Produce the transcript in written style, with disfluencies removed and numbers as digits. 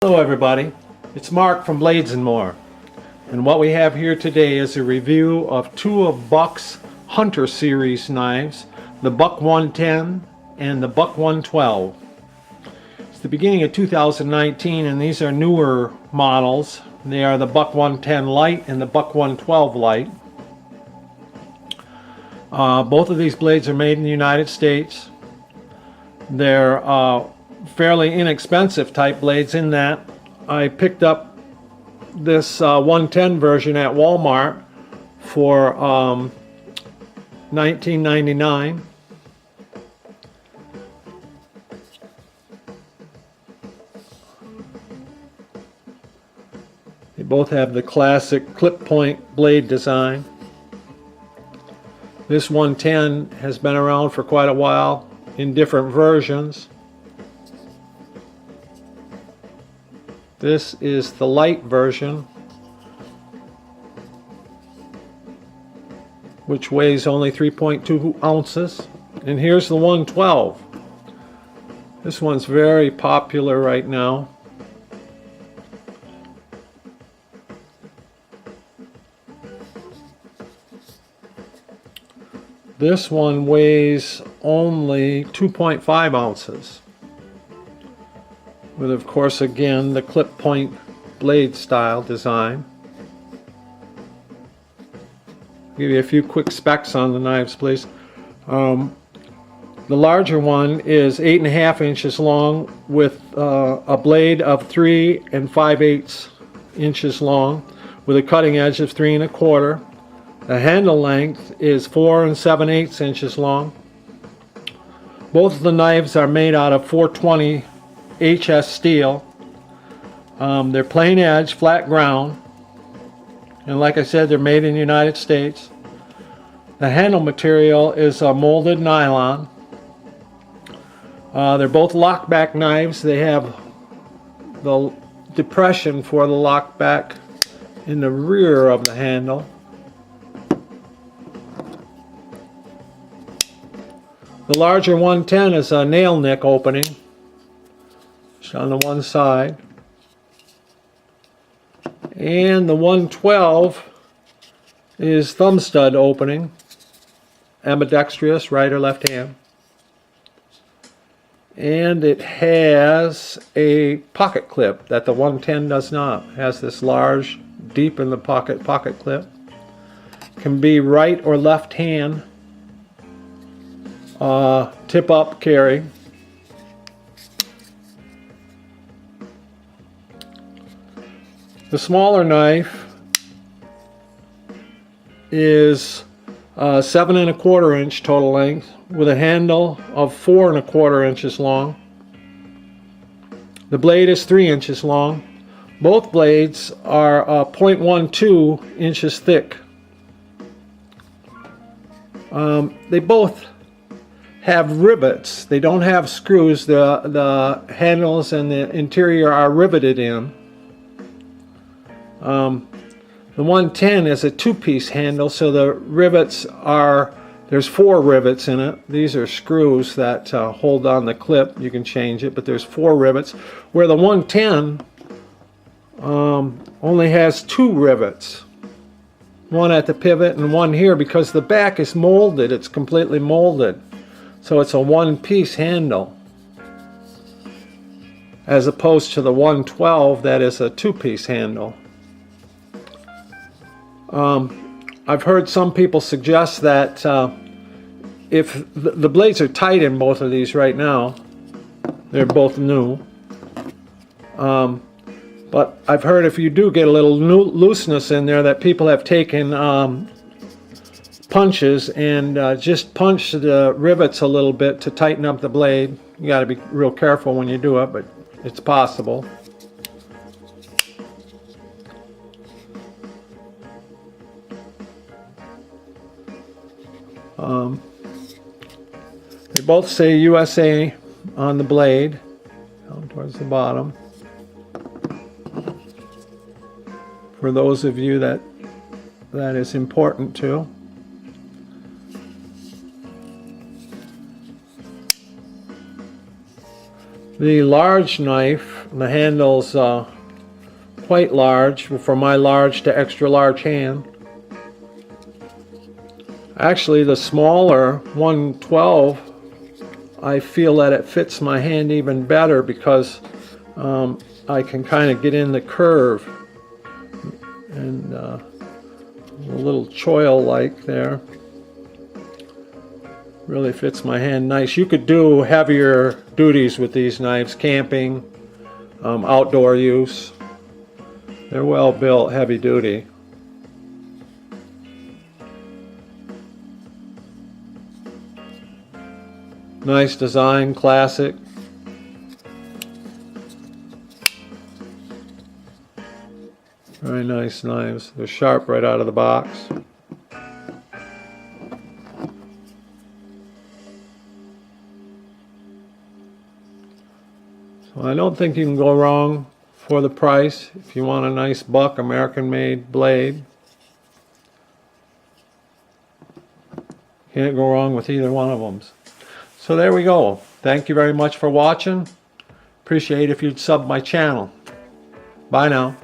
Hello everybody, it's Mark from Blades & More, and what we have here today is a review of two of Buck's Hunter series knives, the Buck 110 and the Buck 112. It's the beginning of 2019 and these are newer models. They are the Buck 110 Light and the Buck 112 Light. Both of these blades are made in the United States. They're fairly inexpensive type blades in that I picked up this 110 version at Walmart for $19.99. They both have the classic clip point blade design. This 110 has been around for quite a while in different versions. This is the light version, which weighs only 3.2 ounces. And here's the 112. This one's very popular right now. This one weighs only 2.5 ounces. With, of course, again, the clip point blade style design. I'll give you a few quick specs on the knives, please. The larger one is 8.5 inches long with a blade of 3 5/8 inches long with a cutting edge of 3 1/4. The handle length is 4 7/8 inches long. Both of the knives are made out of 420 HS steel. They're plain edge, flat ground, and like I said, they're made in the United States. The handle material is a molded nylon. They're both lockback knives. They have the depression for the lockback in the rear of the handle. The larger 110 is a nail nick opening on the one side, and the 112 is thumb stud opening, ambidextrous, right or left hand, and it has a pocket clip that the 110 does not. It has this large, deep in the pocket clip. Can be right or left hand tip up carry. The smaller knife is 7 1/4 inch total length with a handle of 4 1/4 inches long. The blade is 3 inches long. Both blades are 0.12 inches thick. They both have rivets. They don't have screws. The handles and the interior are riveted in. The 110 is a two-piece handle, so the rivets are, there's 4 rivets in it. These are screws that hold on the clip. You can change it, but there's 4 rivets, where the 110 only has 2 rivets. One at the pivot and one here, because the back is molded. It's completely molded. So it's a one-piece handle, as opposed to the 112 that is a two-piece handle. I've heard some people suggest that if the blades are tight in both of these right now, they're both new, but I've heard if you do get a little looseness in there, that people have taken punches and just punch the rivets a little bit to tighten up the blade. You got to be real careful when you do it, but it's possible. They both say USA on the blade, down towards the bottom. For those of you that is important to. The large knife, the handle's quite large for my large to extra large hand. Actually, the smaller 112, I feel that it fits my hand even better because I can kind of get in the curve and a little choil like there. Really fits my hand nice. You could do heavier duties with these knives, camping, outdoor use. They're well built, heavy duty. Nice design, classic. Very nice knives. They're sharp right out of the box. So I don't think you can go wrong for the price if you want a nice buck American-made blade. Can't go wrong with either one of them. So there we go. Thank you very much for watching. Appreciate if you'd sub my channel. Bye now.